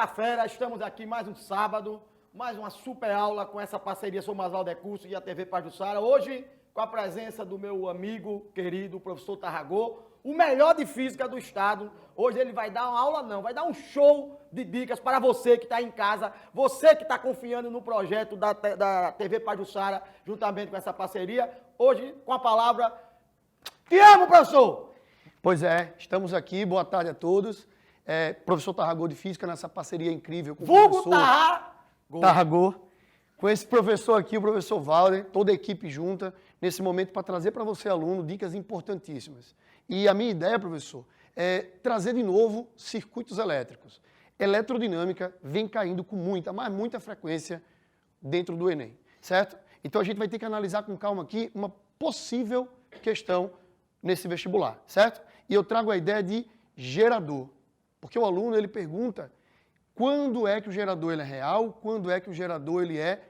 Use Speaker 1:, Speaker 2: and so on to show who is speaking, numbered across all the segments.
Speaker 1: Olá, fera! Estamos aqui mais um sábado, mais uma super aula com essa parceria Somazal de Curso e a TV Pajuçara. Hoje, com a presença do meu amigo querido, o professor Tarragô, o melhor de física do estado. Hoje ele vai dar uma aula não, vai dar um show de dicas para você que está em casa, você que está confiando no projeto da TV Pajuçara, juntamente com essa parceria. Hoje, com a palavra... Te amo, professor!
Speaker 2: Pois é, estamos aqui, boa tarde a todos. Professor Tarragô de Física, nessa parceria incrível com o professor Tarragô. Com esse professor aqui, o professor Valder, toda a equipe junta, nesse momento para trazer para você, aluno, dicas importantíssimas. E a minha ideia, professor, é trazer de novo circuitos elétricos. Eletrodinâmica vem caindo com muita, mas muita frequência dentro do Enem, certo? Então a gente vai ter que analisar com calma aqui uma possível questão nesse vestibular, certo? E eu trago a ideia de gerador. Porque o aluno, ele pergunta quando é que o gerador ele é real, quando é que o gerador ele é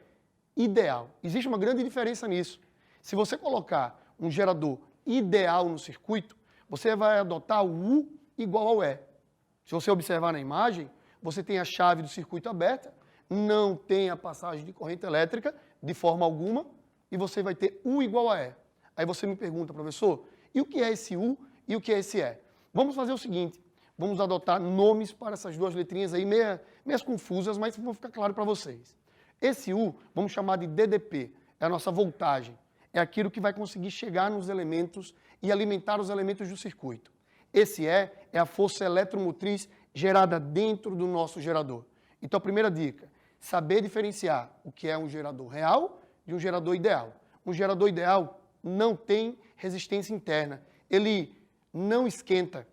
Speaker 2: ideal. Existe uma grande diferença nisso. Se você colocar um gerador ideal no circuito, você vai adotar o U igual ao E. Se você observar na imagem, você tem a chave do circuito aberta, não tem a passagem de corrente elétrica de forma alguma, e você vai ter U igual a E. Aí você me pergunta, professor, e o que é esse U e o que é esse E? Vamos fazer o seguinte. Vamos adotar nomes para essas duas letrinhas aí, meias confusas, mas vão ficar claro para vocês. Esse U, vamos chamar de DDP, é a nossa voltagem. É aquilo que vai conseguir chegar nos elementos e alimentar os elementos do circuito. Esse E é a força eletromotriz gerada dentro do nosso gerador. Então, a primeira dica, saber diferenciar o que é um gerador real de um gerador ideal. Um gerador ideal não tem resistência interna, ele não esquenta.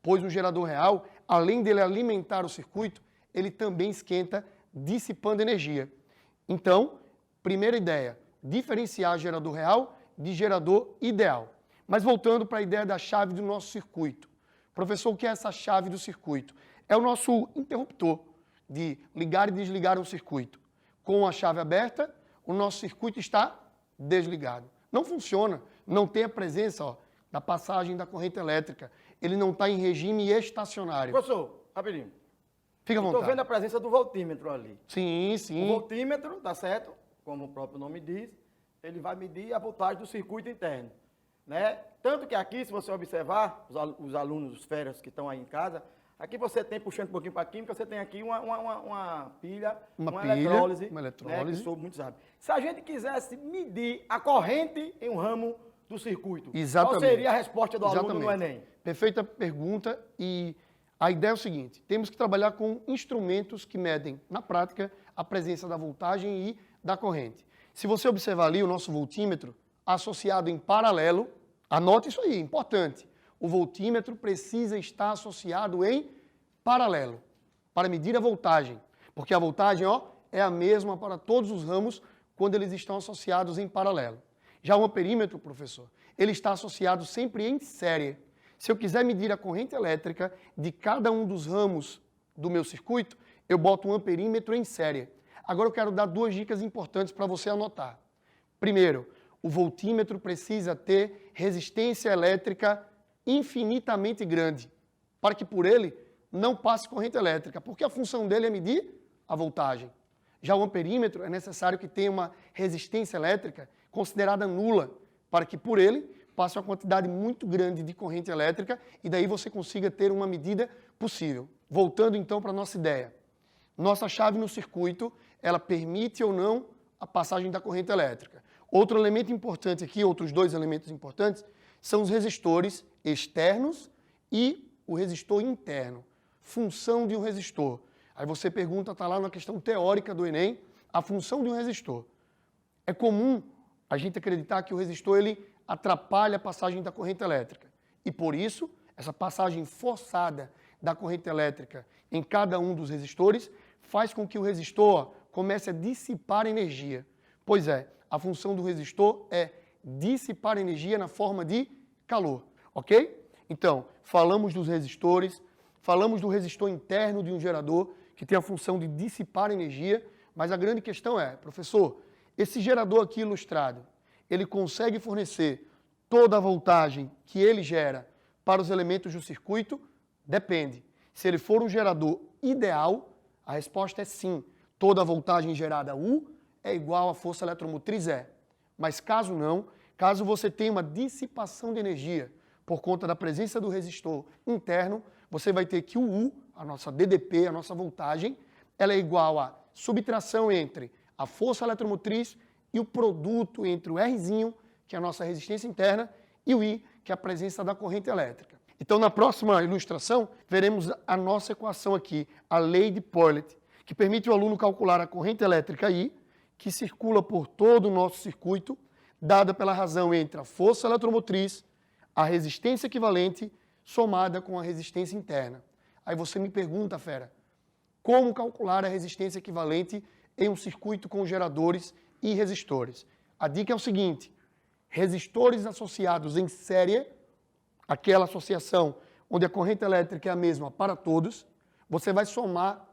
Speaker 2: Pois o gerador real, além dele alimentar o circuito, ele também esquenta, dissipando energia. Então, primeira ideia, diferenciar gerador real de gerador ideal. Mas voltando para a ideia da chave do nosso circuito. Professor, o que é essa chave do circuito? É o nosso interruptor de ligar e desligar um circuito. Com a chave aberta, o nosso circuito está desligado. Não funciona, não tem a presença da passagem da corrente elétrica. Ele não está em regime estacionário.
Speaker 1: Professor, rapidinho.
Speaker 2: Fica à vontade.
Speaker 1: Estou vendo a presença do voltímetro ali.
Speaker 2: Sim, sim.
Speaker 1: O voltímetro, tá certo? Como o próprio nome diz, ele vai medir a voltagem do circuito interno. Né? Tanto que aqui, se você observar, os alunos, os feras que estão aí em casa, aqui você tem, puxando um pouquinho para a química, você tem aqui uma pilha, uma eletrólise.
Speaker 2: Uma eletrólise.
Speaker 1: Né, que sou muito sabe. Se a gente quisesse medir a corrente em um ramo do circuito,
Speaker 2: exatamente,
Speaker 1: qual seria a resposta do aluno no Enem?
Speaker 2: Perfeita pergunta, e a ideia é o seguinte, temos que trabalhar com instrumentos que medem, na prática, a presença da voltagem e da corrente. Se você observar ali o nosso voltímetro, associado em paralelo, anote isso aí, importante, o voltímetro precisa estar associado em paralelo, para medir a voltagem, porque a voltagem é a mesma para todos os ramos quando eles estão associados em paralelo. Já o amperímetro, professor, ele está associado sempre em série. Se eu quiser medir a corrente elétrica de cada um dos ramos do meu circuito, eu boto um amperímetro em série. Agora eu quero dar duas dicas importantes para você anotar. Primeiro, o voltímetro precisa ter resistência elétrica infinitamente grande, para que por ele não passe corrente elétrica, porque a função dele é medir a voltagem. Já o amperímetro é necessário que tenha uma resistência elétrica considerada nula, para que por ele passe uma quantidade muito grande de corrente elétrica e daí você consiga ter uma medida possível. Voltando então para a nossa ideia. Nossa chave no circuito, ela permite ou não a passagem da corrente elétrica. Outro elemento importante aqui, outros dois elementos importantes, são os resistores externos e o resistor interno. Função de um resistor. Aí você pergunta, está lá na questão teórica do Enem, a função de um resistor. É comum a gente acreditar que o resistor ele atrapalha a passagem da corrente elétrica. E por isso, essa passagem forçada da corrente elétrica em cada um dos resistores faz com que o resistor comece a dissipar energia. Pois é, a função do resistor é dissipar energia na forma de calor, ok? Então, falamos dos resistores, falamos do resistor interno de um gerador, que tem a função de dissipar energia, mas a grande questão é, professor, esse gerador aqui ilustrado, ele consegue fornecer toda a voltagem que ele gera para os elementos do circuito? Depende. Se ele for um gerador ideal, A resposta é sim. Toda a voltagem gerada U é igual à força eletromotriz E. Mas caso não, caso você tenha uma dissipação de energia por conta da presença do resistor interno, você vai ter que o U, a nossa DDP, a nossa voltagem, ela é igual a subtração entre a força eletromotriz e o produto entre o Rzinho, que é a nossa resistência interna, e o I, que é a presença da corrente elétrica. Então, na próxima ilustração, veremos a nossa equação aqui, a lei de Paulet, que permite ao aluno calcular a corrente elétrica I, que circula por todo o nosso circuito, dada pela razão entre a força eletromotriz, a resistência equivalente, somada com a resistência interna. Aí você me pergunta, fera, como calcular a resistência equivalente em um circuito com geradores e resistores? A dica é o seguinte: resistores associados em série, aquela associação onde a corrente elétrica é a mesma para todos, você vai somar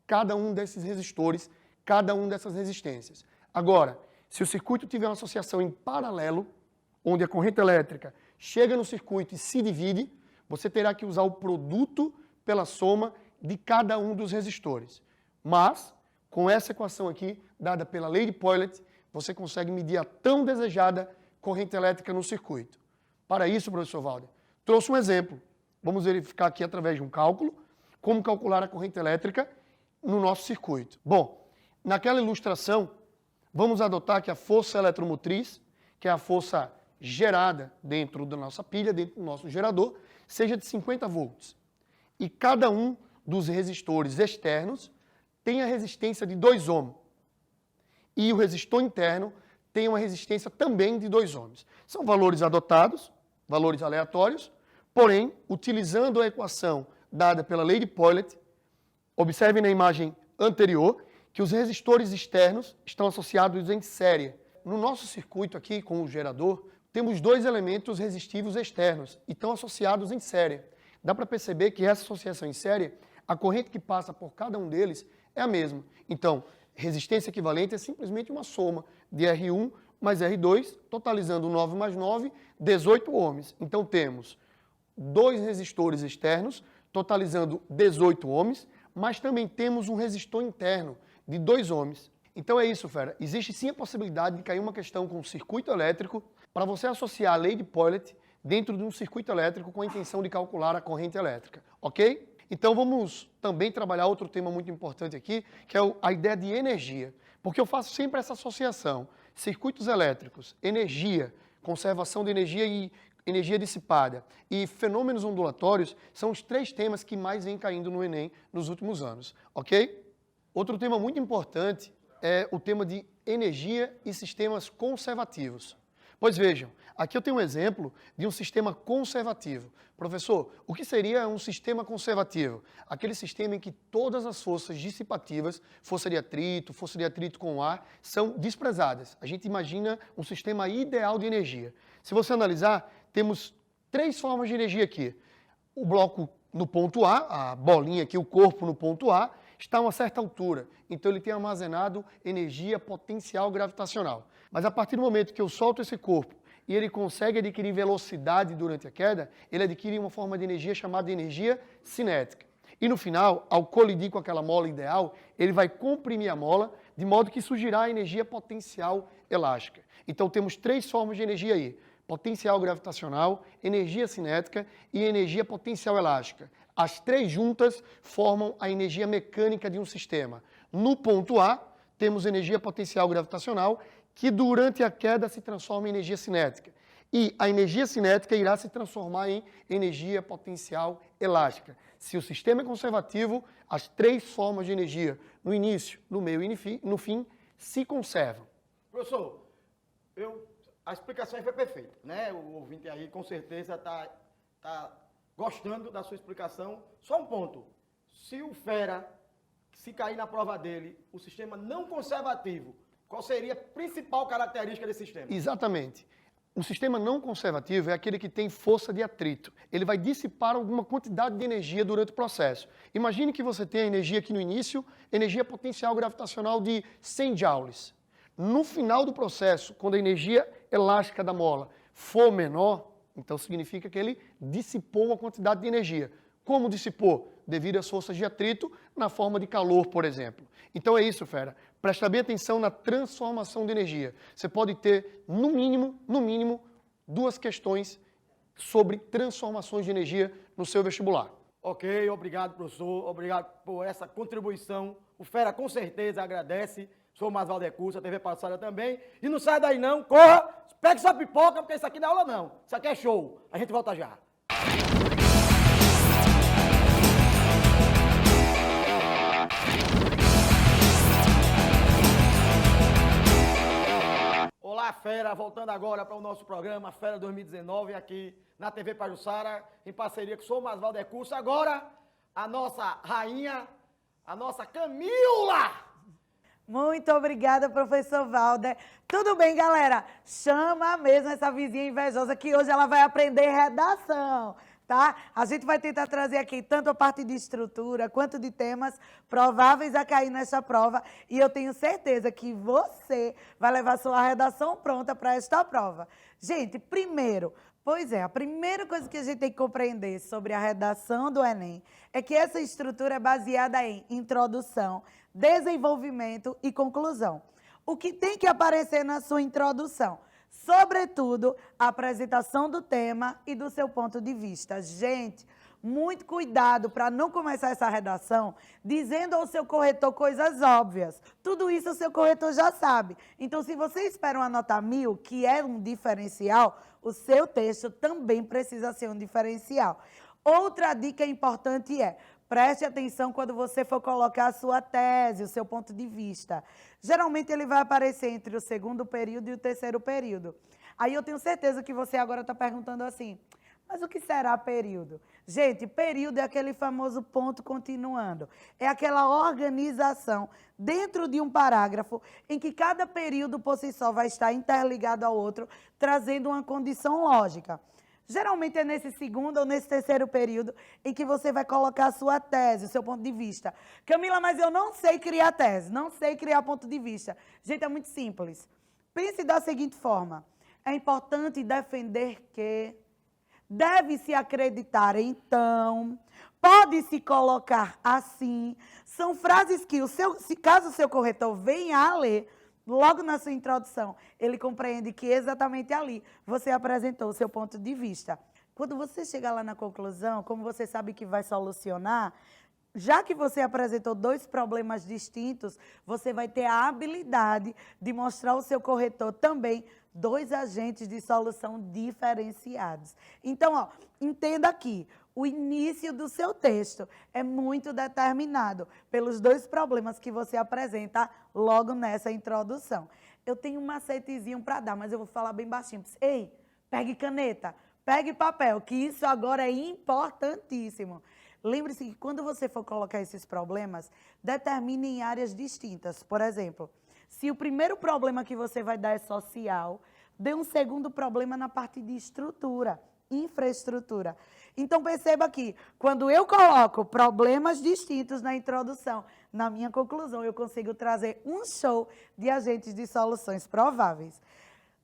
Speaker 2: cada um desses resistores, cada um dessas resistências. Agora, se o circuito tiver uma associação em paralelo, onde a corrente elétrica chega no circuito e se divide, você terá que usar o produto pela soma de cada um dos resistores. Mas, com essa equação aqui, dada pela lei de Paulet, você consegue medir a tão desejada corrente elétrica no circuito. Para isso, professor Valder, trouxe um exemplo. Vamos verificar aqui através de um cálculo como calcular a corrente elétrica no nosso circuito. Bom, naquela ilustração, vamos adotar que a força eletromotriz, que é a força gerada dentro da nossa pilha, dentro do nosso gerador, seja de 50 volts. E cada um dos resistores externos tem a resistência de 2 ohms. E o resistor interno tem uma resistência também de 2 ohms. São valores adotados, valores aleatórios, porém, utilizando a equação dada pela lei de Paulet, observe na imagem anterior que os resistores externos estão associados em série. No nosso circuito aqui, com o gerador, temos 2 elementos resistivos externos e estão associados em série. Dá para perceber que essa associação em série, a corrente que passa por cada um deles é a mesma. Então, resistência equivalente é simplesmente uma soma de R1 mais R2, totalizando 9 mais 9, 18 ohms. Então, temos 2 resistores externos, totalizando 18 ohms, mas também temos um resistor interno de 2 ohms. Então é isso, fera. Existe sim a possibilidade de cair uma questão com o circuito elétrico para você associar a lei de Paulet dentro de um circuito elétrico com a intenção de calcular a corrente elétrica, ok? Então vamos também trabalhar outro tema muito importante aqui, que é a ideia de energia. Porque eu faço sempre essa associação. Circuitos elétricos, energia, conservação de energia e energia dissipada e fenômenos ondulatórios são os 3 temas que mais vêm caindo no Enem nos últimos anos, ok? Outro tema muito importante é o tema de energia e sistemas conservativos. Pois vejam, aqui eu tenho um exemplo de um sistema conservativo. Professor, o que seria um sistema conservativo? Aquele sistema em que todas as forças dissipativas, força de atrito com ar, são desprezadas. A gente imagina um sistema ideal de energia. Se você analisar, temos 3 formas de energia aqui. O bloco no ponto A, a bolinha aqui, o corpo no ponto A, está a uma certa altura. Então ele tem armazenado energia potencial gravitacional. Mas a partir do momento que eu solto esse corpo e ele consegue adquirir velocidade durante a queda, ele adquire uma forma de energia chamada de energia cinética. E no final, ao colidir com aquela mola ideal, ele vai comprimir a mola, de modo que surgirá a energia potencial elástica. Então temos 3 formas de energia aí: potencial gravitacional, energia cinética e energia potencial elástica. As 3 juntas formam a energia mecânica de um sistema. No ponto A, temos energia potencial gravitacional, que durante a queda se transforma em energia cinética. E a energia cinética irá se transformar em energia potencial elástica. Se o sistema é conservativo, as 3 formas de energia, no início, no meio e no fim, se conservam.
Speaker 1: Professor, a explicação aí foi perfeita, né? O ouvinte aí com certeza está gostando da sua explicação. Só um ponto: se o fera, se cair na prova dele, o sistema não conservativo, qual seria a principal característica desse sistema?
Speaker 2: Exatamente. O sistema não conservativo é aquele que tem força de atrito. Ele vai dissipar alguma quantidade de energia durante o processo. Imagine que você tem a energia aqui no início, energia potencial gravitacional de 100 joules. No final do processo, quando a energia elástica da mola for menor, então significa que ele dissipou uma quantidade de energia. Como dissipou? Devido às forças de atrito na forma de calor, por exemplo. Então é isso, fera. Presta bem atenção na transformação de energia. Você pode ter, no mínimo, 2 questões sobre transformações de energia no seu vestibular.
Speaker 1: Ok, obrigado, professor. Obrigado por essa contribuição. O Fera com certeza agradece. Sou mais Valdecurso, a TV Passada também. E não sai daí não, corra, pegue sua pipoca, porque isso aqui não é aula não. Isso aqui é show. A gente volta já. Olá, Fera, voltando agora para o nosso programa Fera 2019, aqui na TV Pajuçara, em parceria com o Sou Mais Valdecurso. Agora, a nossa rainha, a nossa Camila!
Speaker 3: Muito obrigada, professor Valder. Tudo bem, galera? Chama mesmo essa vizinha invejosa que hoje ela vai aprender redação, tá? A gente vai tentar trazer aqui tanto a parte de estrutura quanto de temas prováveis a cair nessa prova. E eu tenho certeza que você vai levar sua redação pronta para esta prova. Gente, primeiro, a primeira coisa que a gente tem que compreender sobre a redação do Enem é que essa estrutura é baseada em introdução, desenvolvimento e conclusão. O que tem que aparecer na sua introdução? Sobretudo, a apresentação do tema e do seu ponto de vista. Gente, muito cuidado para não começar essa redação dizendo ao seu corretor coisas óbvias. Tudo isso o seu corretor já sabe. Então, se você espera uma nota 1000, que é um diferencial, o seu texto também precisa ser um diferencial. Outra dica importante é: preste atenção quando você for colocar a sua tese, o seu ponto de vista. Geralmente ele vai aparecer entre o segundo período e o terceiro período. Aí eu tenho certeza que você agora está perguntando assim, mas o que será período? Gente, período é aquele famoso ponto continuando. É aquela organização dentro de um parágrafo em que cada período por si só vai estar interligado ao outro, trazendo uma condição lógica. Geralmente é nesse segundo ou nesse terceiro período em que você vai colocar a sua tese, o seu ponto de vista. Camila, mas eu não sei criar tese, não sei criar ponto de vista. Gente, é muito simples. Pense da seguinte forma: é importante defender que, deve-se acreditar então, pode-se colocar assim. São frases que, caso o seu corretor venha a ler, logo na sua introdução, ele compreende que exatamente ali você apresentou o seu ponto de vista. Quando você chegar lá na conclusão, como você sabe que vai solucionar, já que você apresentou 2 problemas distintos, você vai ter a habilidade de mostrar ao seu corretor também 2 agentes de solução diferenciados. Então, entenda aqui. O início do seu texto é muito determinado pelos 2 problemas que você apresenta logo nessa introdução. Eu tenho um macetezinho para dar, mas eu vou falar bem baixinho. Ei, pegue caneta, pegue papel, que isso agora é importantíssimo. Lembre-se que quando você for colocar esses problemas, determine em áreas distintas. Por exemplo, se o primeiro problema que você vai dar é social, dê um segundo problema na parte de estrutura, infraestrutura. Então, perceba aqui, quando eu coloco problemas distintos na introdução, na minha conclusão, eu consigo trazer um show de agentes de soluções prováveis.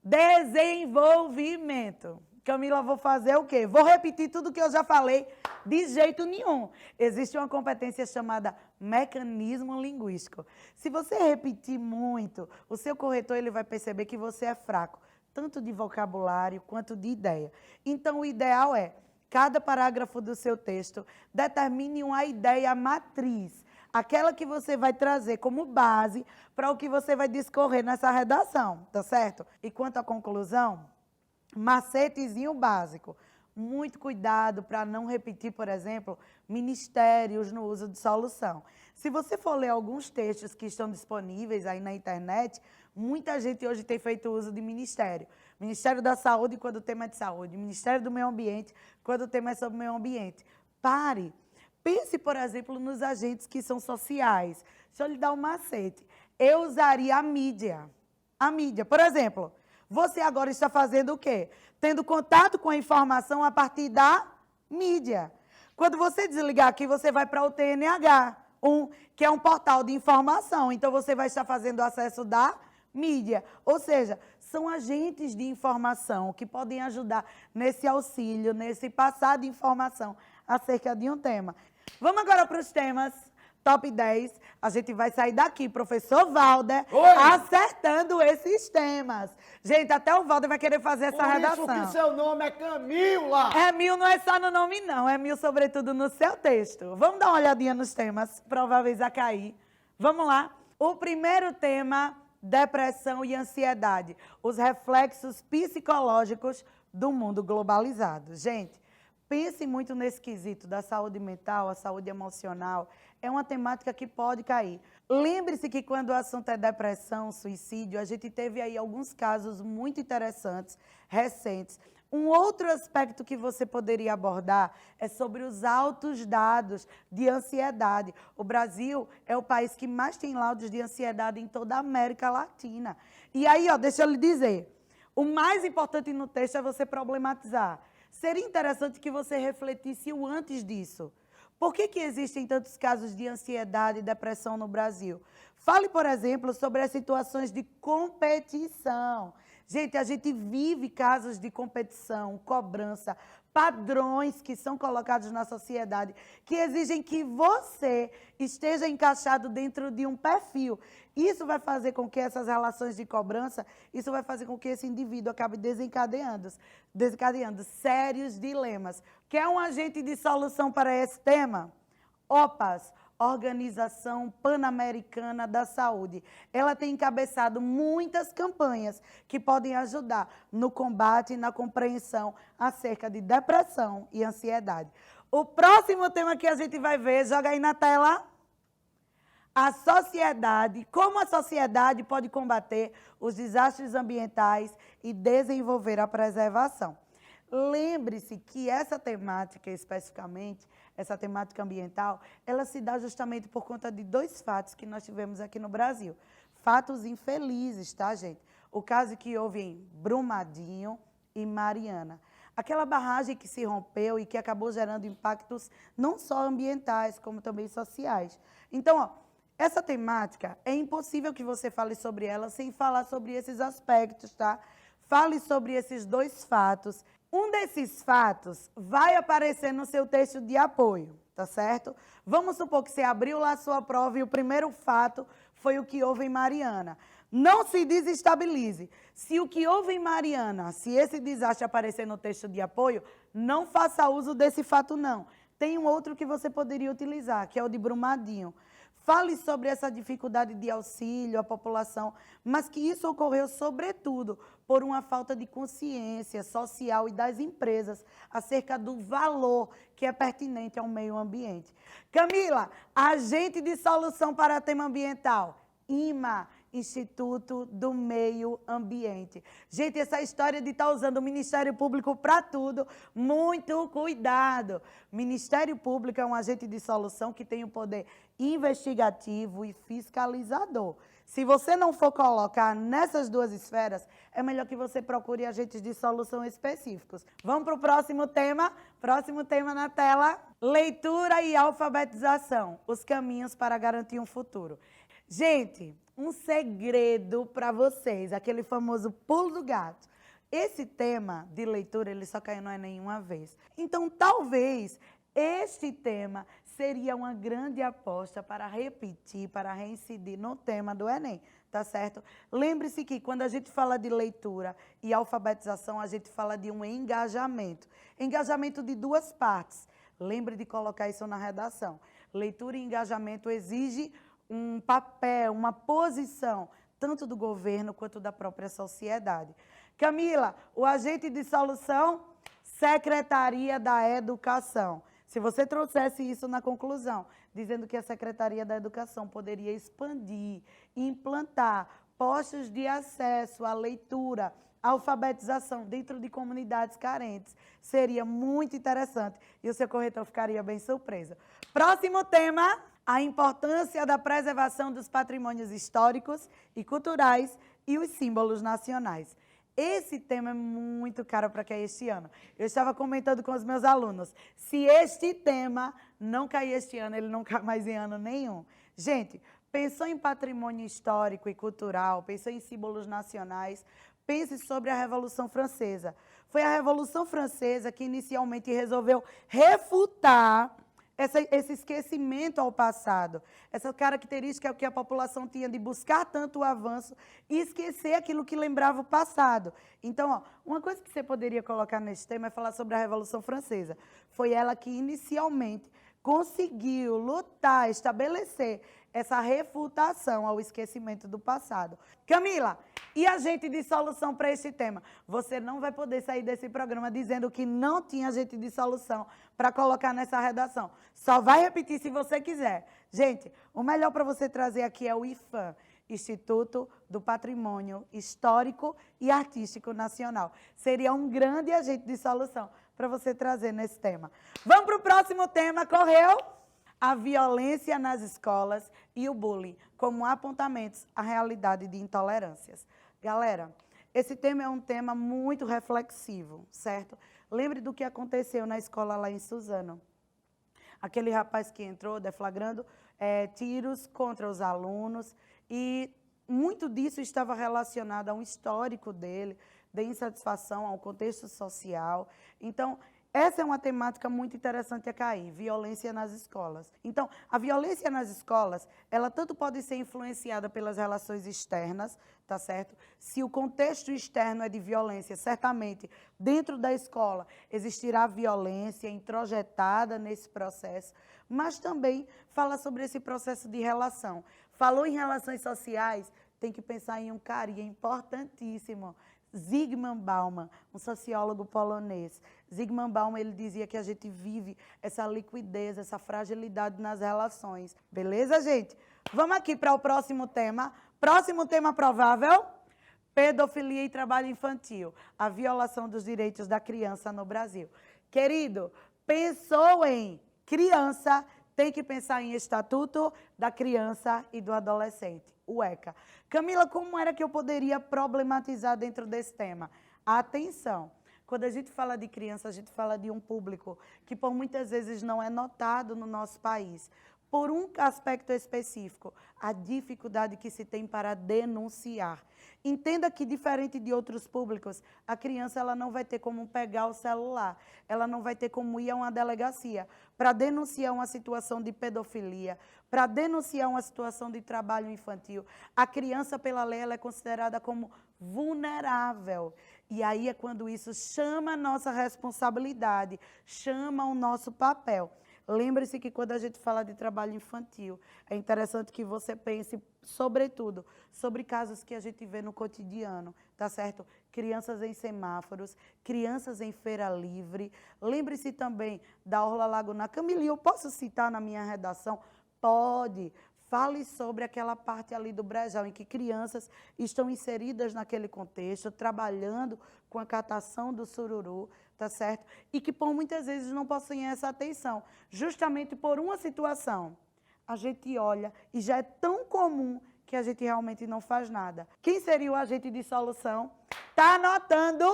Speaker 3: Desenvolvimento. Camila, vou fazer o quê? Vou repetir tudo que eu já falei de jeito nenhum. Existe uma competência chamada mecanismo linguístico. Se você repetir muito, o seu corretor ele vai perceber que você é fraco, tanto de vocabulário quanto de ideia. Então, o ideal é, cada parágrafo do seu texto, determine uma ideia matriz, aquela que você vai trazer como base para o que você vai discorrer nessa redação, tá certo? E quanto à conclusão, macetezinho básico. Muito cuidado para não repetir, por exemplo, ministérios no uso de solução. Se você for ler alguns textos que estão disponíveis aí na internet, muita gente hoje tem feito uso de ministério. Ministério da Saúde, quando o tema é de saúde. Ministério do Meio Ambiente, quando o tema é sobre meio ambiente. Pare. Pense, por exemplo, nos agentes que são sociais. Deixa eu lhe dar um macete. Eu usaria a mídia. A mídia, por exemplo, você agora está fazendo o quê? Tendo contato com a informação a partir da mídia. Quando você desligar aqui, você vai para o TNH, que é um portal de informação. Então, você vai estar fazendo acesso da mídia. Ou seja, são agentes de informação que podem ajudar nesse auxílio, nesse passar de informação acerca de um tema. Vamos agora para os temas top 10. A gente vai sair daqui, professor Valder, acertando esses temas. Gente, até o Valder vai querer fazer essa redação.
Speaker 1: Por isso que seu nome é Camila.
Speaker 3: É mil, não é só no nome, não. É mil, sobretudo, no seu texto. Vamos dar uma olhadinha nos temas prováveis a cair. Vamos lá. O primeiro tema, depressão e ansiedade. Os reflexos psicológicos do mundo globalizado. Gente, pense muito nesse quesito da saúde mental, a saúde emocional. É uma temática que pode cair. Lembre-se que quando o assunto é depressão, suicídio, a gente teve aí alguns casos muito interessantes, recentes. Um outro aspecto que você poderia abordar é sobre os altos dados de ansiedade. O Brasil é o país que mais tem laudos de ansiedade em toda a América Latina. E aí, deixa eu lhe dizer, o mais importante no texto é você problematizar. Seria interessante que você refletisse o antes disso. Por que existem tantos casos de ansiedade e depressão no Brasil? Fale, por exemplo, sobre as situações de competição. Gente, a gente vive casos de competição, cobrança, padrões que são colocados na sociedade que exigem que você esteja encaixado dentro de um perfil. Isso vai fazer com que essas relações de cobrança, isso vai fazer com que esse indivíduo acabe desencadeando sérios dilemas. Quer um agente de solução para esse tema? OPAS, Organização Pan-Americana da Saúde. Ela tem encabeçado muitas campanhas que podem ajudar no combate e na compreensão acerca de depressão e ansiedade. O próximo tema que a gente vai ver, joga aí na tela. A sociedade, como a sociedade pode combater os desastres ambientais e desenvolver a preservação. Lembre-se que essa temática, especificamente, essa temática ambiental, ela se dá justamente por conta de dois fatos que nós tivemos aqui no Brasil. Fatos infelizes, tá, gente? O caso que houve em Brumadinho e Mariana. Aquela barragem que se rompeu e que acabou gerando impactos não só ambientais, como também sociais. Então, essa temática, é impossível que você fale sobre ela sem falar sobre esses aspectos, tá? Fale sobre esses dois fatos. Um desses fatos vai aparecer no seu texto de apoio, tá certo? Vamos supor que você abriu lá a sua prova e o primeiro fato foi o que houve em Mariana. Não se desestabilize. Se o que houve em Mariana, se esse desastre aparecer no texto de apoio, não faça uso desse fato, não. Tem um outro que você poderia utilizar, que é o de Brumadinho. Fale sobre essa dificuldade de auxílio à população, mas que isso ocorreu, sobretudo, por uma falta de consciência social e das empresas acerca do valor que é pertinente ao meio ambiente. Camila, agente de solução para tema ambiental, IMA, Instituto do Meio Ambiente. Gente, essa história de estar usando o Ministério Público para tudo, muito cuidado. Ministério Público é um agente de solução que tem o poder investigativo e fiscalizador. Se você não for colocar nessas duas esferas, é melhor que você procure agentes de solução específicos. Vamos para o próximo tema? Próximo tema na tela. Leitura e alfabetização. Os caminhos para garantir um futuro. Gente, um segredo para vocês, aquele famoso pulo do gato. Esse tema de leitura, ele só caiu no Enem uma vez. Então, talvez, este tema seria uma grande aposta para repetir, para reincidir no tema do Enem, tá certo? Lembre-se que quando a gente fala de leitura e alfabetização, a gente fala de um engajamento. Engajamento de duas partes. Lembre de colocar isso na redação. Leitura e engajamento exige um papel, uma posição, tanto do governo quanto da própria sociedade. Camila, o agente de solução, Secretaria da Educação. Se você trouxesse isso na conclusão, dizendo que a Secretaria da Educação poderia expandir, implantar postos de acesso à leitura, à alfabetização dentro de comunidades carentes, seria muito interessante e o seu corretor ficaria bem surpreso. Próximo tema, a importância da preservação dos patrimônios históricos e culturais e os símbolos nacionais. Esse tema é muito caro para cair este ano. Eu estava comentando com os meus alunos, se este tema não cair este ano, ele não cai mais em ano nenhum. Gente, pensou em patrimônio histórico e cultural, pensou em símbolos nacionais, pense sobre a Revolução Francesa. Foi a Revolução Francesa que inicialmente resolveu refutar esse esquecimento ao passado, essa característica que a população tinha de buscar tanto o avanço e esquecer aquilo que lembrava o passado. Então, ó, uma coisa que você poderia colocar nesse tema é falar sobre a Revolução Francesa. Foi ela que inicialmente conseguiu lutar, estabelecer essa refutação ao esquecimento do passado. Camila, e a gente de solução para este tema? Você não vai poder sair desse programa dizendo que não tinha gente de solução para colocar nessa redação. Só vai repetir se você quiser. Gente, o melhor para você trazer aqui é o IFAM, Instituto do Patrimônio Histórico e Artístico Nacional. Seria um grande agente de solução para você trazer nesse tema. Vamos para o próximo tema, correu? A violência nas escolas e o bullying como apontamentos à realidade de intolerâncias. Galera, esse tema é um tema muito reflexivo, certo? Lembre do que aconteceu na escola lá em Suzano. Aquele rapaz que entrou deflagrando tiros contra os alunos e muito disso estava relacionado a um histórico dele, de insatisfação, ao contexto social. Então, essa é uma temática muito interessante a cair, violência nas escolas. Então, a violência nas escolas, ela tanto pode ser influenciada pelas relações externas, tá certo? Se o contexto externo é de violência, certamente, dentro da escola, existirá violência introjetada nesse processo, mas também fala sobre esse processo de relação. Falou em relações sociais, tem que pensar em um carinha importantíssimo, Zygmunt Bauman, um sociólogo polonês. Zygmunt Bauman, ele dizia que a gente vive essa liquidez, essa fragilidade nas relações. Beleza, gente? Vamos aqui para o próximo tema. Próximo tema provável, pedofilia e trabalho infantil. A violação dos direitos da criança no Brasil. Querido, pensou em criança, tem que pensar em Estatuto da Criança e do Adolescente, o ECA. Camila, como era que eu poderia problematizar dentro desse tema? Atenção, quando a gente fala de criança, a gente fala de um público que por muitas vezes não é notado no nosso país. Por um aspecto específico, a dificuldade que se tem para denunciar. Entenda que, diferente de outros públicos, a criança ela não vai ter como pegar o celular, ela não vai ter como ir a uma delegacia para denunciar uma situação de pedofilia, para denunciar uma situação de trabalho infantil. A criança, pela lei, ela é considerada como vulnerável. E aí é quando isso chama a nossa responsabilidade, chama o nosso papel. Lembre-se que quando a gente fala de trabalho infantil, é interessante que você pense, sobretudo, sobre casos que a gente vê no cotidiano, tá certo? Crianças em semáforos, crianças em feira livre. Lembre-se também da Orla Laguna. Camila, eu posso citar na minha redação? Pode. Fale sobre aquela parte ali do Brejão, em que crianças estão inseridas naquele contexto, trabalhando com a catação do sururu, tá certo? E que por muitas vezes não possuem essa atenção, justamente por uma situação. A gente olha e já é tão comum que a gente realmente não faz nada. Quem seria o agente de solução? Tá anotando?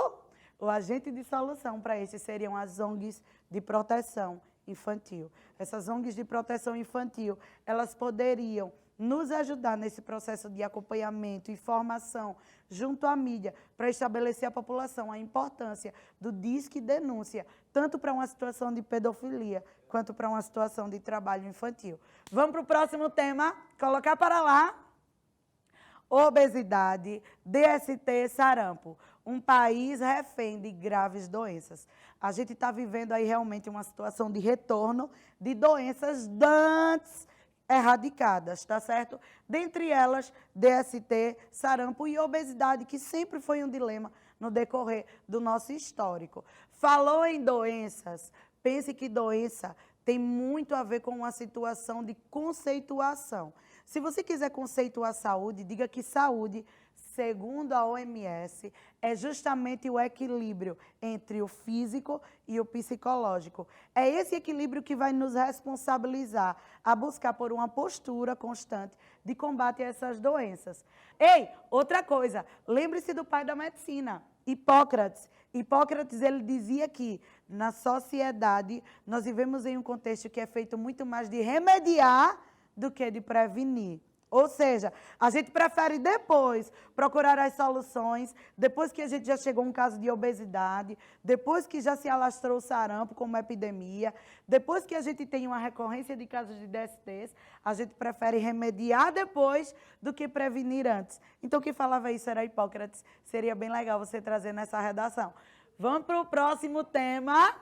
Speaker 3: O agente de solução para esse seriam as ONGs de proteção infantil. Essas ONGs de proteção infantil, elas poderiam nos ajudar nesse processo de acompanhamento e formação junto à mídia para estabelecer à população a importância do Disque Denúncia, tanto para uma situação de pedofilia quanto para uma situação de trabalho infantil. Vamos para o próximo tema, colocar para lá. Obesidade, DST, sarampo. Um país refém de graves doenças. A gente está vivendo aí realmente uma situação de retorno de doenças dantes erradicadas, tá certo? Dentre elas, DST, sarampo e obesidade, que sempre foi um dilema no decorrer do nosso histórico. Falou em doenças, pense que doença tem muito a ver com uma situação de conceituação. Se você quiser conceituar saúde, diga que saúde, segundo a OMS, é justamente o equilíbrio entre o físico e o psicológico. É esse equilíbrio que vai nos responsabilizar a buscar por uma postura constante de combate a essas doenças. Ei, outra coisa, lembre-se do pai da medicina, Hipócrates. Hipócrates, ele dizia que na sociedade nós vivemos em um contexto que é feito muito mais de remediar do que de prevenir. Ou seja, a gente prefere depois procurar as soluções, depois que a gente já chegou a um caso de obesidade, depois que já se alastrou o sarampo como epidemia, depois que a gente tem uma recorrência de casos de DSTs, a gente prefere remediar depois do que prevenir antes. Então, quem falava isso era Hipócrates. Seria bem legal você trazer nessa redação. Vamos para o próximo tema.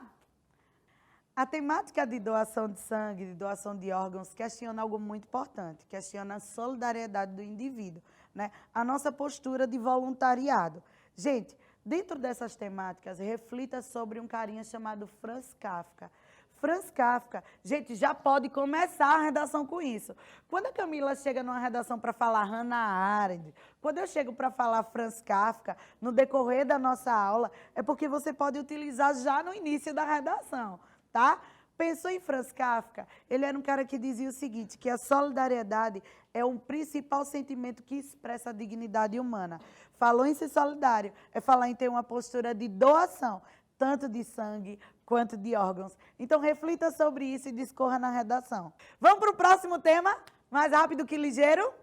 Speaker 3: A temática de doação de sangue, de doação de órgãos, questiona algo muito importante, questiona a solidariedade do indivíduo, né? A nossa postura de voluntariado. Gente, dentro dessas temáticas, reflita sobre um carinha chamado Franz Kafka. Franz Kafka, gente, já pode começar a redação com isso. Quando a Camila chega numa redação para falar Hannah Arendt, quando eu chego para falar Franz Kafka, no decorrer da nossa aula, é porque você pode utilizar já no início da redação. Tá? Pensou em Franz Kafka? Ele era um cara que dizia o seguinte, que a solidariedade é o principal sentimento que expressa a dignidade humana. Falou em ser solidário, é falar em ter uma postura de doação, tanto de sangue quanto de órgãos. Então, reflita sobre isso e discorra na redação. Vamos para o próximo tema? Mais rápido que ligeiro?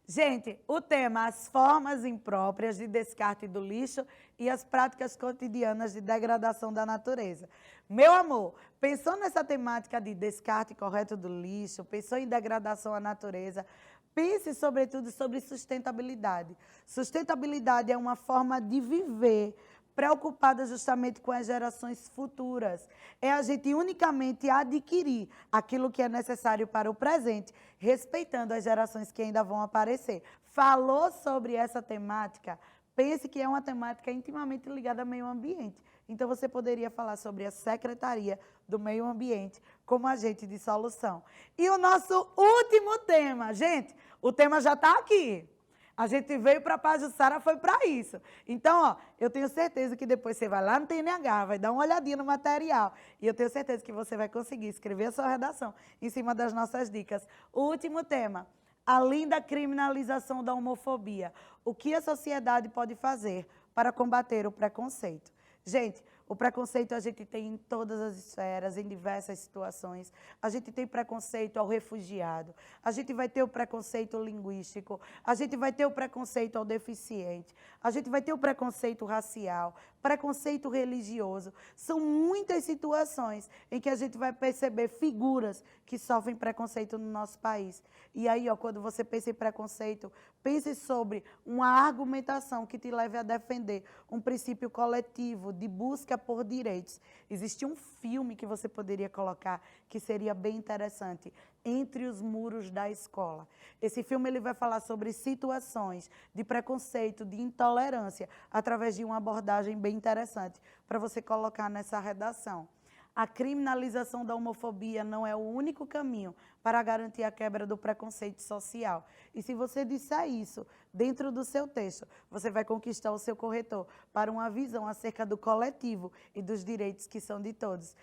Speaker 3: Gente, o tema as formas impróprias de descarte do lixo e as práticas cotidianas de degradação da natureza. Meu amor, pensou nessa temática de descarte correto do lixo, pensou em degradação à natureza, pense sobretudo sobre sustentabilidade. Sustentabilidade é uma forma de viver preocupada justamente com as gerações futuras. É a gente unicamente adquirir aquilo que é necessário para o presente, respeitando as gerações que ainda vão aparecer. Falou sobre essa temática, pense que é uma temática intimamente ligada ao meio ambiente. Então, você poderia falar sobre a Secretaria do Meio Ambiente como agente de solução. E o nosso último tema, gente, o tema já está aqui. A gente veio para Pajuçara, foi para isso. Então, ó, eu tenho certeza que depois você vai lá no TNH, vai dar uma olhadinha no material. E eu tenho certeza que você vai conseguir escrever a sua redação em cima das nossas dicas. O último tema, além da criminalização da homofobia, o que a sociedade pode fazer para combater o preconceito? Gente, o preconceito a gente tem em todas as esferas, em diversas situações. A gente tem preconceito ao refugiado, a gente vai ter o preconceito linguístico, a gente vai ter o preconceito ao deficiente, a gente vai ter o preconceito racial, preconceito religioso. São muitas situações em que a gente vai perceber figuras que sofrem preconceito no nosso país. E aí, ó, quando você pensa em preconceito, pense sobre uma argumentação que te leve a defender um princípio coletivo de busca por direitos. Existe um filme que você poderia colocar que seria bem interessante, Entre os Muros da Escola. Esse filme ele vai falar sobre situações de preconceito, de intolerância, através de uma abordagem bem interessante para você colocar nessa redação. A criminalização da homofobia não é o único caminho para garantir a quebra do preconceito social. E se você disser isso dentro do seu texto, você vai conquistar o seu corretor para uma visão acerca do coletivo e dos direitos que são de todos.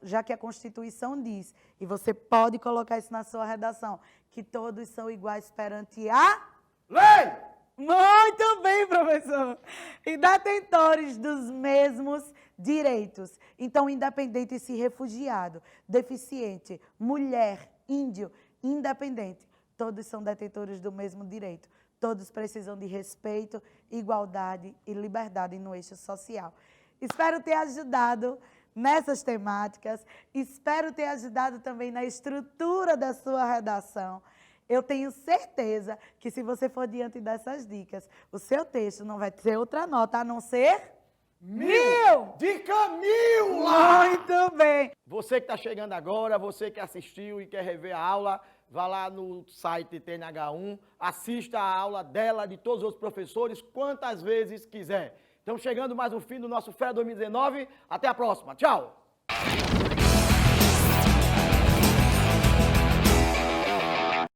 Speaker 3: Já que a Constituição diz, e você pode colocar isso na sua redação, que todos são iguais perante a
Speaker 1: lei!
Speaker 3: Muito bem, professor. E detentores dos mesmos direitos. Então, independente se refugiado, deficiente, mulher, índio, independente, todos são detentores do mesmo direito. Todos precisam de respeito, igualdade e liberdade no eixo social. Espero ter ajudado nessas temáticas. Espero ter ajudado também na estrutura da sua redação. Eu tenho certeza que se você for diante dessas dicas, o seu texto não vai ter outra nota a não ser 1000!
Speaker 1: Dica 1000 lá!
Speaker 3: Muito bem!
Speaker 1: Você que está chegando agora, você que assistiu e quer rever a aula, vá lá no site TNH1, assista a aula dela, de todos os outros professores, quantas vezes quiser. Estamos chegando mais um fim do nosso FEA 2019. Até a próxima. Tchau!